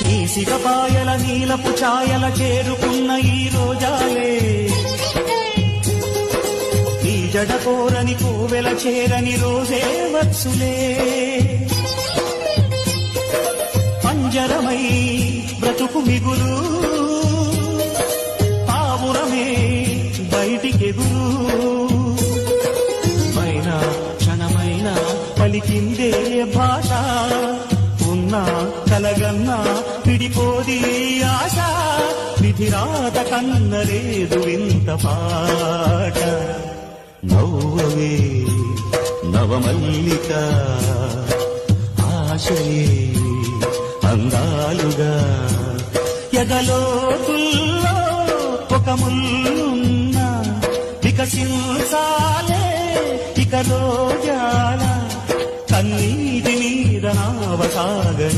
ఈ సిగపాయల నీలపు ఛాయల చేరుకున్న ఈ రోజాలే ఈ జడ కోరని కోవెల చేరని రోజే వచ్చులే పంజరమై బ్రతుకు మిగులు పావురమే బయటికెగురు మైనా క్షణమైనా పలికిందే భాష ఉన్నా కలగన్నా విడిపోది ఆశ విధిరాత కన్నలేదు వింత పాట నవ్వవే నవమల్లిక ఆశయే అందాలుగా ఎదలోతుల్లో ఒక ముల్లున్న వికసించాలే ఇక రోజాల కన్నీటి మీద నావసాగనేలా